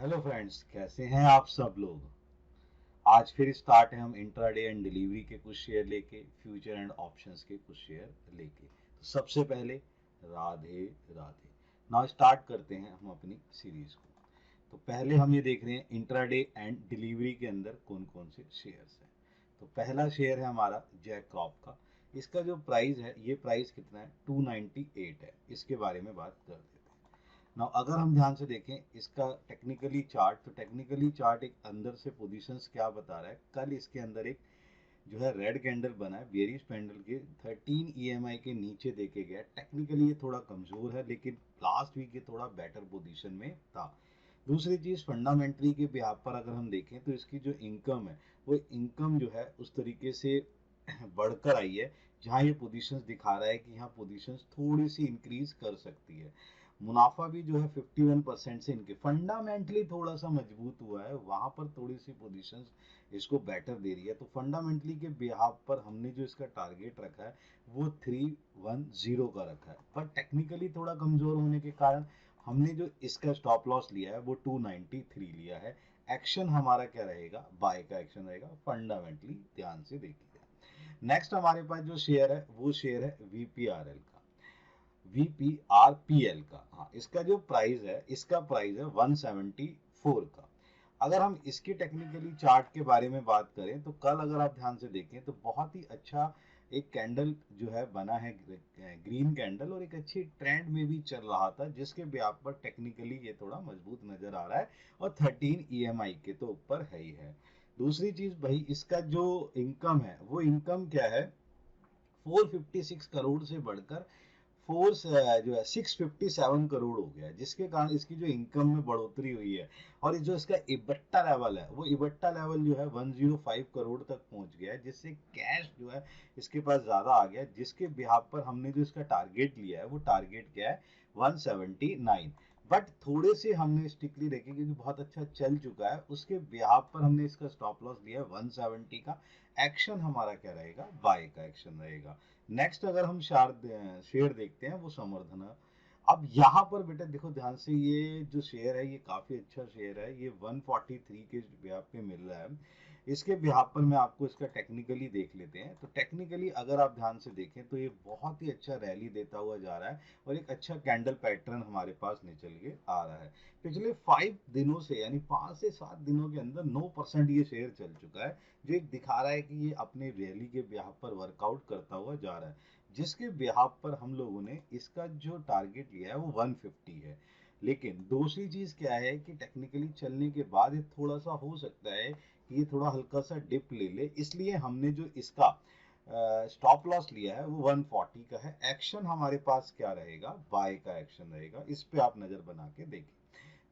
Hello friends, कैसे हैं आप सब लोग। आज फिर स्टार्ट है हम इंट्राडे एंड डिलीवरी के कुछ शेयर लेके, फ्यूचर एंड ऑप्शंस के कुछ शेयर लेके। तो सबसे पहले राधे राधे। नाउ स्टार्ट करते हैं हम अपनी सीरीज को। तो पहले हम ये देख रहे हैं इंट्राडे एंड डिलीवरी के अंदर कौन कौन से शेयर्स हैं। तो पहला शेयर है हमारा जैक क्रॉप का। इसका जो प्राइस है, ये प्राइस कितना है, 298 है। इसके बारे में बात कर देते हैं। नाउ अगर हम ध्यान से देखें इसका टेक्निकली चार्ट, तो टेक्निकली चार्ट एक अंदर से पोजीशंस क्या बता रहा है। कल इसके अंदर एक जो है रेड कैंडल बना है बेरिश कैंडल के 13 ईएमआई के नीचे देखे गया। टेक्निकली ये थोड़ा कमजोर है, लेकिन लास्ट वीक ये थोड़ा बेटर पोजीशन में था। दूसरी चीज फंडामेंटली के बिहाफ पर अगर हम देखें तो इसकी जो इनकम है, वो इनकम जो है उस तरीके से बढ़कर आई है, जहां ये पोजीशंस दिखा रहा है कि यहाँ पोजीशंस थोड़ी सी इंक्रीज कर सकती है। मुनाफा भी जो है 51% से इनके फंडामेंटली थोड़ा सा मजबूत हुआ है, वहां पर थोड़ी सी पोजीशंस इसको बेटर दे रही है। तो फंडामेंटली के बिहाफ पर हमने जो इसका टारगेट रखा है वो 310 का रखा है, पर टेक्निकली थोड़ा कमजोर होने के कारण हमने जो इसका स्टॉप लॉस लिया है वो 293 लिया है। एक्शन हमारा क्या रहेगा, बाय का एक्शन रहेगा। फंडामेंटली ध्यान से देखिए। नेक्स्ट हमारे पास जो शेयर है वो शेयर है वीपीआरएल का, वीपीआरपीएल का। हाँ, इसका जो प्राइस है, इसका प्राइस है 174 का। अगर हम इसके टेक्निकली चार्ट के बारे में बात करें तो कल अगर आप ध्यान से देखें तो बहुत ही अच्छा एक कैंडल जो है बना है, ग्रीन कैंडल, और एक अच्छी ट्रेंड में भी चल रहा था, जिसके ब्याह पर टेक्निकली ये थोड़ा मजबूत नजर आ रहा है। और 13 ईएमआई के तो ऊपर है ही है। दूसरी चीज भाई, इसका जो इनकम है वो इनकम क्या है, 456 करोड़ से बढ़कर फोर्स जो है 657 करोड़ हो गया है, जिसके कारण इसकी जो इनकम में बढ़ोतरी हुई है। और जो इसका इबट्टा लेवल है, वो इबट्टा लेवल जो है 105 करोड़ तक पहुंच गया है, जिससे कैश जो है इसके पास ज्यादा आ गया है। जिसके बिहाफ पर हमने जो इसका टारगेट लिया है वो टारगेट क्या है, 179। बट थोड़े से हमने स्टिकली देखे क्योंकि बहुत अच्छा चल चुका है, उसके बिहाफ पर हमने इसका स्टॉप लॉस लिया है 170 का। एक्शन हमारा क्या रहेगा, बाय का एक्शन रहेगा। नेक्स्ट अगर हम शेयर देखते हैं वो समर्थना। अब यहाँ पर बेटा देखो ध्यान से, ये जो शेयर है ये काफी अच्छा शेयर है। ये 143 के ब्याह पे मिल रहा है। इसके ब्याह पर मैं आपको इसका टेक्निकली देख लेते हैं। तो टेक्निकली अगर आप ध्यान से देखें तो ये बहुत ही अच्छा रैली देता हुआ जा रहा है, और एक अच्छा कैंडल पैटर्न हमारे पास निकल के आ रहा है। पिछले 5 दिनों से, यानी 5 से 7 दिनों के अंदर 9% ये शेयर चल चुका है, जो एक दिखा रहा है कि ये अपने रैली के ब्याह पर वर्कआउट करता हुआ जा रहा है। जिसके बिहाफ पर हम लोगों ने इसका जो टारगेट लिया है वो 150 है। लेकिन दूसरी चीज क्या है कि टेक्निकली चलने के बाद ये थोड़ा सा हो सकता है कि ये थोड़ा हल्का सा डिप ले ले, इसलिए हमने जो इसका स्टॉप लॉस लिया है वो 140 का है। एक्शन हमारे पास क्या रहेगा, बाय का एक्शन रहेगा। इस पे आप नजर बना के देखिए।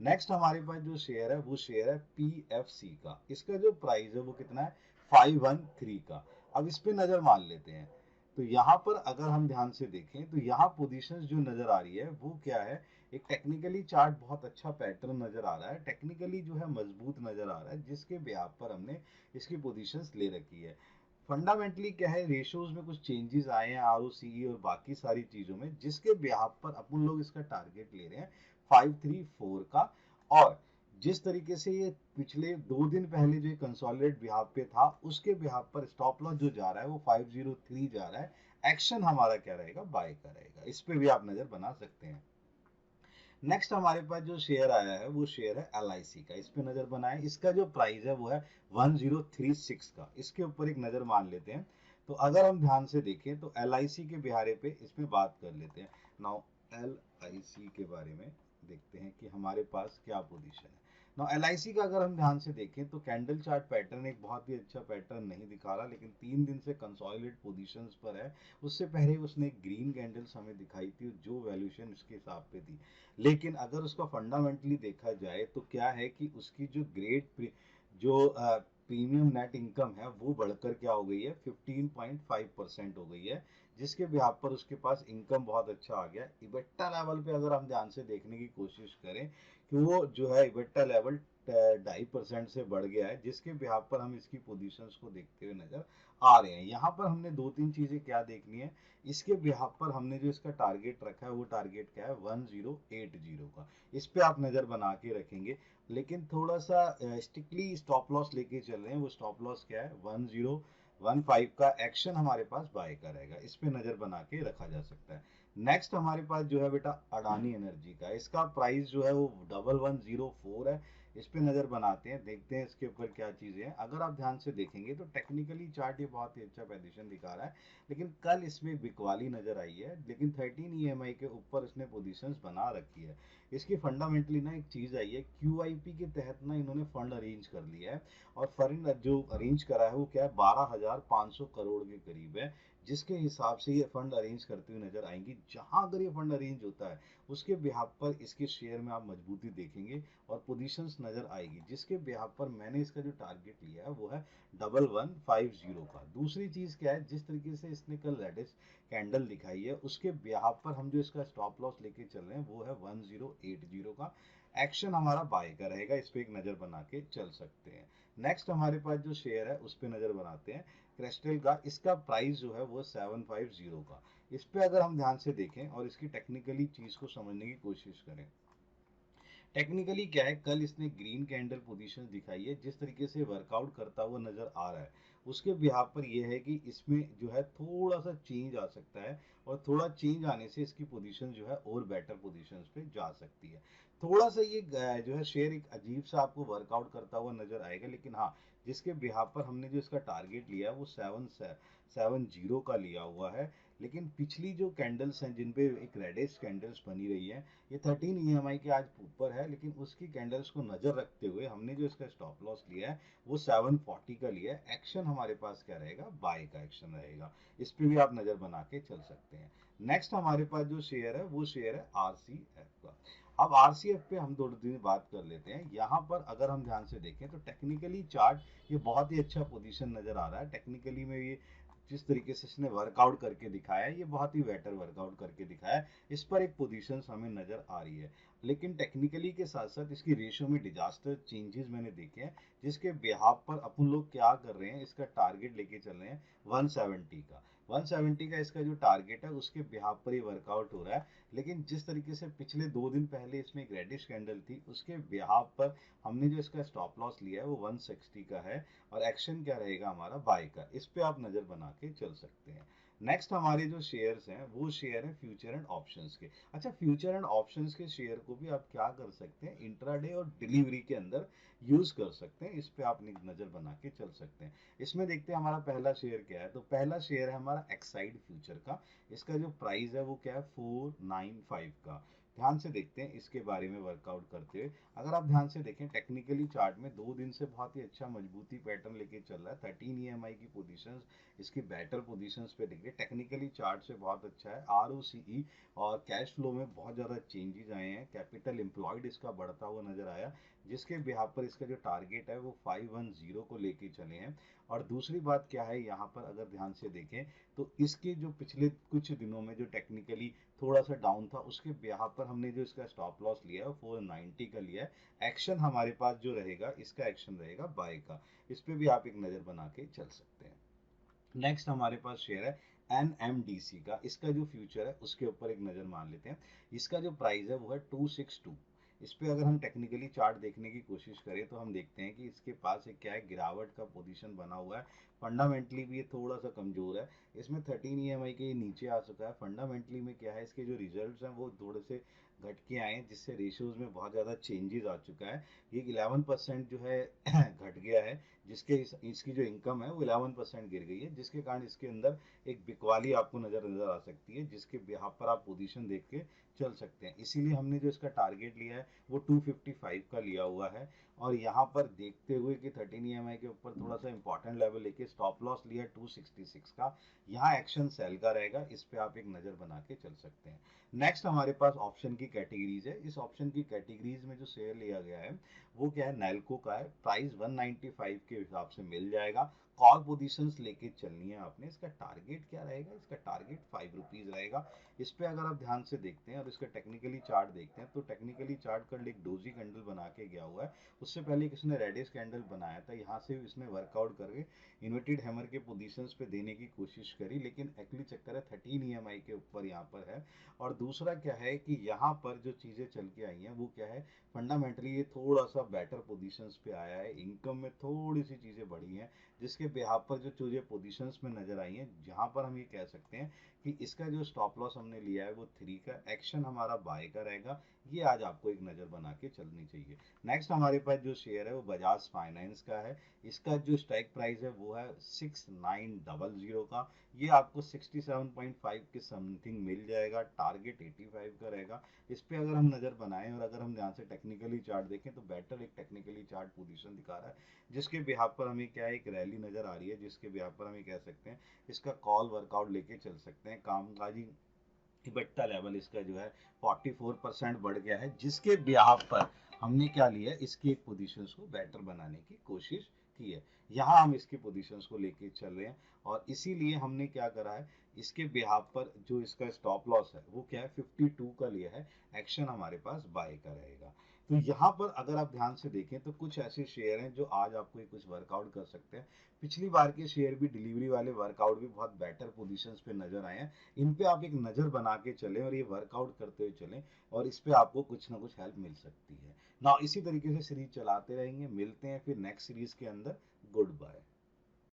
नेक्स्ट हमारे पास जो शेयर है वो शेयर है पीएफसी का। इसका जो प्राइस है वो कितना है, 513 का। अब इस पे नजर मान लेते हैं। तो यहाँ पर अगर हम ध्यान से देखें तो यहाँ पोजीशंस जो नजर आ रही है वो क्या है, एक टेक्निकली चार्ट बहुत अच्छा पैटर्न नजर आ रहा है, टेक्निकली जो है मजबूत नजर आ रहा है, जिसके ब्याह पर हमने इसकी पोजीशंस ले रखी है। फंडामेंटली क्या है, रेशियोज में कुछ चेंजेस आए हैं, आरओसीई और बाकी सारी चीजों में, जिसके ब्याह पर अपन लोग इसका टारगेट ले रहे हैं 534 का। और जिस तरीके से ये पिछले 2 दिन पहले जो कंसोलिडेट बिहाफ पे था, उसके बिहाफ पर स्टॉप लॉस जो जा रहा है वो 503 जा रहा है। एक्शन हमारा क्या रहेगा, बाय का रहेगा। इस पे भी आप नजर बना सकते हैं। नेक्स्ट हमारे पास जो शेयर आया है वो शेयर है एलआईसी का। इस पे नजर बनाएं। इसका जो प्राइस है वो है 1036 का। इसके ऊपर एक नजर मान लेते हैं। तो अगर हम ध्यान से देखें तो एलआईसी के बिहारे पे इसमें बात कर लेते हैं। नाउ एलआईसी के बारे में देखते हैं कि हमारे पास क्या पोजीशन है। नाउ एलआईसी का अगर हम ध्यान से देखें तो कैंडल चार्ट पैटर्न एक बहुत ही अच्छा पैटर्न नहीं दिखा रहा, लेकिन 3 दिन से कंसोलिडेट पोजीशंस पर है। उससे पहले उसने ग्रीन कैंडल्स हमें दिखाई थी जो वैल्यूएशन उसके हिसाब पे थी। लेकिन अगर उसका फंडामेंटली देखा जाए तो क्या है कि उसकी जो जो प्रीमियम नेट इनकम है वो बढ़कर क्या हो गई है, 15.5% हो गई है, जिसके बिहार पर उसके पास इनकम बहुत अच्छा आ गया। इबेट्टा लेवल पे अगर हम ध्यान से देखने की कोशिश करें, कि वो जो है इबिटा लेवल 2.5% से बढ़ गया है, जिसके बिहाफ पर हम इसकी पोजीशंस को देखते हुए नजर आ रहे हैं। यहाँ पर हमने दो तीन चीजें क्या देखनी है, इसके बिहाफ पर हमने जो इसका टारगेट रखा है वो टारगेट क्या है 1080 का, इस पे आप नजर बना के रखेंगे। लेकिन थोड़ा सा स्ट्रिक्टली स्टॉप लॉस लेके चल रहे हैं, वो स्टॉप लॉस क्या है 1015 का। एक्शन हमारे पास बाय का रहेगा, इस पे नजर बना के रखा जा सकता है। नेक्स्ट हमारे पास जो है बेटा अडानी एनर्जी का, इसका प्राइस जो है वो 1104 है। इस पे नजर बनाते हैं, देखते हैं इसके ऊपर क्या चीजें हैं। अगर आप ध्यान से देखेंगे तो टेक्निकली चार्ट ये बहुत ही अच्छा पोजीशन दिखा रहा है, लेकिन कल इसमें बिकवाली नजर आई है। लेकिन 13 ईएमआई के ऊपर इसने पोजीशंस बना रखी है। इसकी फंडामेंटली ना एक चीज आई है, क्यूआईपी के तहत ना इन्होंने फंड अरेंज कर लिया है, और फंड जो अरेंज करा है वो क्या है 12,500 करोड़ के करीब है, जिसके हिसाब से ये फंड अरेंज करते हुए नजर आएंगी। जहां अगर ये फंड अरेंज होता है उसके बिहाफ पर इसके शेयर में आप मजबूती देखेंगे और पोजीशंस नजर आएगी, जिसके बिहाफ पर मैंने इसका जो टारगेट लिया है वो है 1150 का। दूसरी चीज क्या है, जिस तरीके से इसने कल रेडिश कैंडल दिखाई है उसके बिहाफ पर हम जो इसका स्टॉप लॉस लेके चल रहे हैं वो है 1080 का। एक्शन हमारा बाय का रहेगा, इस पे एक नजर बना के चल सकते हैं। नेक्स्ट हमारे पास जो शेयर है उस पे नजर बनाते हैं, क्रिस्टल का। इसका प्राइस जो है वो 750 का। इस पे अगर हम ध्यान से देखें और इसकी टेक्निकली चीज को समझने की कोशिश करें, टेक्निकली क्या है, कल इसने ग्रीन कैंडल पोजीशन दिखाई है, जिस तरीके से वर्कआउट करता हुआ नजर आ रहा है उसके बिहाफ पर यह है कि इसमें जो है थोड़ा सा चेंज आ सकता है, और थोड़ा चेंज आने से इसकी पोजीशन जो है और बेटर पोजीशंस पे जा सकती है। थोड़ा सा ये जो है शेयर एक अजीब सा आपको वर्कआउट करता हुआ नजर आएगा, लेकिन हाँ, जिसके बिहाफ पर हमने जो इसका टारगेट लिया है वो 770 का लिया हुआ है। लेकिन पिछली जो कैंडल्स हैं जिन पे एक रेडिश कैंडल्स बनी रही है, ये 13 ईएमआई के आज ऊपर है, लेकिन उसकी कैंडल्स को नजर रखते हुए हमने जो इसका स्टॉप लॉस लिया है वो 740 का लिया है। एक्शन हमारे पास क्या रहेगा, बाय का एक्शन रहेगा, इस पे भी आप नजर बना के चल सकते हैं। नेक्स्ट हमारे पास जो शेयर है वो शेयर है आरसीएफ का। अब आरसीएफ पे हम थोड़ी देर बात कर लेते हैं। यहाँ पर अगर हम ध्यान से देखें तो टेक्निकली चार्ट ये बहुत ही अच्छा पोजीशन नजर आ रहा है। टेक्निकली में ये जिस तरीके से इसने वर्कआउट करके दिखाया है, ये बहुत ही बेटर वर्कआउट करके दिखाया है। इस पर एक पोजीशन हमें नजर आ रही है, लेकिन टेक्निकली के साथ साथ इसकी रेशियो में डिजास्टर चेंजेस मैंने देखे हैं, जिसके बिहाफ पर अपन लोग क्या कर रहे हैं, इसका टारगेट लेके चल रहे हैं 170 का। 170 का इसका जो टारगेट है उसके बिहाफ पर ही वर्कआउट हो रहा है। लेकिन जिस तरीके से पिछले 2 दिन पहले इसमें एक रेडिश कैंडल थी, उसके बिहाफ पर हमने जो इसका स्टॉप लॉस लिया है वो 160 का है, और एक्शन क्या रहेगा हमारा बाय का। इस पे आप नजर बना के चल सकते हैं। नेक्स्ट हमारे जो शेयर्स हैं वो शेयर है फ्यूचर एंड ऑप्शंस के। अच्छा, फ्यूचर एंड ऑप्शंस के शेयर को भी आप क्या कर सकते हैं, इंट्राडे और डिलीवरी के अंदर यूज कर सकते हैं। इस पे आप नजर बना के चल सकते हैं। इसमें देखते हैं हमारा पहला शेयर क्या है। तो पहला शेयर है हमारा एक्साइड फ्यूचर का। इसका जो प्राइस है वो क्या है 495 का। ध्यान से देखते हैं इसके बारे में वर्कआउट करते हुए। अगर आप ध्यान से देखें टेक्निकली चार्ट में 2 दिन से बहुत ही अच्छा मजबूती पैटर्न लेके चल रहा है। 13 ईएमआई की पोजीशंस इसकी बेटर पोजीशंस पे दिख रही है। टेक्निकली चार्ट से बहुत अच्छा है। आरओसीई और कैश फ्लो में बहुत ज़्यादा चेंजेस आए हैं। कैपिटल एम्प्लॉयड इसका बढ़ता हुआ नजर आया, जिसके बिहाफ पर इसका जो टारगेट है वो 510 को लेके चले हैं। और दूसरी बात क्या है, यहाँ पर अगर ध्यान से देखें तो इसके जो पिछले कुछ दिनों में जो टेक्निकली थोड़ा सा डाउन था, उसके बिहाफ पर हमने जो इसका स्टॉप लॉस लिया है वो 490 का लिया है। एक्शन हमारे पास जो रहेगा, इसका एक्शन रहेगा बाय का। इस पे भी आप एक नज़र बना के चल सकते हैं। नेक्स्ट हमारे पास शेयर है एनएमडीसी का। इसका जो फ्यूचर है उसके ऊपर एक नज़र मान लेते हैं। इसका जो प्राइस है वो है 262। इस पे अगर हम टेक्निकली चार्ट देखने की कोशिश करें तो हम देखते हैं कि इसके पास एक क्या है, गिरावट का पोजीशन बना हुआ है। फंडामेंटली भी ये थोड़ा सा कमजोर है। इसमें 13 ईएमआई के नीचे आ चुका है। फंडामेंटली में क्या है, इसके जो रिजल्ट्स हैं वो थोड़े से घट के आए हैं, जिससे रेशियोज में बहुत ज़्यादा चेंजेस आ चुका है। ये 11% जो है घट गया है, जिसके इसकी जो इनकम है वो 11% गिर गई है, जिसके कारण इसके अंदर एक बिकवाली आपको नजर नजर आ सकती है, जिसके बिहाफ पर आप पोजीशन देख के चल सकते हैं। इसीलिए हमने जो इसका टारगेट लिया है वो 255 का लिया हुआ है। और यहाँ पर देखते हुए कि 13 ईएमआई के ऊपर थोड़ा सा इंपॉर्टेंट लेवल लेके स्टॉप लॉस लिया 266 का। यहाँ एक्शन सेल का रहेगा, इस पे आप एक नजर बना के चल सकते हैं। नेक्स्ट हमारे पास ऑप्शन की कैटेगरीज है। इस ऑप्शन की कैटेगरीज में जो शेयर लिया गया है वो क्या है, नैल्को का है। प्राइस 195 के हिसाब से मिल जाएगा। कॉल पोजीशंस लेके चलनी है आपने। इसका टारगेट क्या रहेगा, इसका टारगेट 5 रुपीज रहेगा। इस पे अगर आप ध्यान से देखते हैं और इसका टेक्निकली चार्ट देखते हैं तो टेक्निकली चार्ट कल एक डोजी कैंडल बना के गया हुआ है। उससे पहले किसने रेडिश कैंडल बनाया था, यहाँ से इसने वर्कआउट करके इन्वर्टेड हैमर के पोजीशंस पे देने की कोशिश करी, लेकिन एक्चुअली चक्कर है 13 EMI के ऊपर यहाँ पर है। और दूसरा क्या है कि यहाँ पर जो चीज़ें चल के आई हैं वो क्या है, फंडामेंटली ये थोड़ा सा बेटर पोजीशंस पे आया है, इनकम में थोड़ी सी चीज़ें बढ़ी हैं, जिसके बिहाफ पर जो चीज़ें पोजीशंस में नजर आई हैं, जहाँ पर हम ये कह सकते हैं कि इसका जो स्टॉप लॉस हमने लिया है वो 3 का, एक्शन हमारा बाय का रहेगा। ये आज आपको एक नज़र बना के चलनी चाहिए। नेक्स्ट हमारे पास जो शेयर है वो बजाज फाइनेंस का है। इसका जो स्ट्राइक प्राइस है वो है 6900 का। ये आपको 67.5 के समथिंग मिल जाएगा, टारगेट 85 का रहेगा। इस पे अगर हम नज़र बनाएं और अगर हम ध्यान से टेक्निकली चार्ट देखें तो बेटर एक टेक्निकली चार्ट पोजीशन दिखा रहा है, जिसके बिहाफ पर हमें क्या है, एक रैली नज़र आ रही है, जिसके बिहाफ पर हमें कह सकते हैं इसका कॉल वर्कआउट लेके चल सकते हैं। कामकाजी इबट्टा लेवल इसका जो है 44% बढ़ गया है, जिसके बिहाफ पर हमने क्या लिया है, इसकी एक पोजीशंस को बेटर बनाने की कोशिश की है। यहाँ हम इसकी पोजीशंस को लेके चल रहे हैं और इसीलिए हमने क्या करा है, इसके बिहाफ पर जो इसका स्टॉप लॉस है वो क्या है 52 का लिया है, एक्शन हमारे पास बाय का रहेगा। तो यहाँ पर अगर आप ध्यान से देखें तो कुछ ऐसे शेयर हैं जो आज आपको कुछ वर्कआउट कर सकते हैं। पिछली बार के शेयर भी डिलीवरी वाले वर्कआउट भी बहुत बेटर पोजीशंस पे नजर आए हैं। इन पे आप एक नज़र बना के चलें और ये वर्कआउट करते हुए चलें और इस पे आपको कुछ ना कुछ हेल्प मिल सकती है ना। इसी तरीके से सीरीज चलाते रहेंगे, मिलते हैं फिर नेक्स्ट सीरीज के अंदर। Good bye.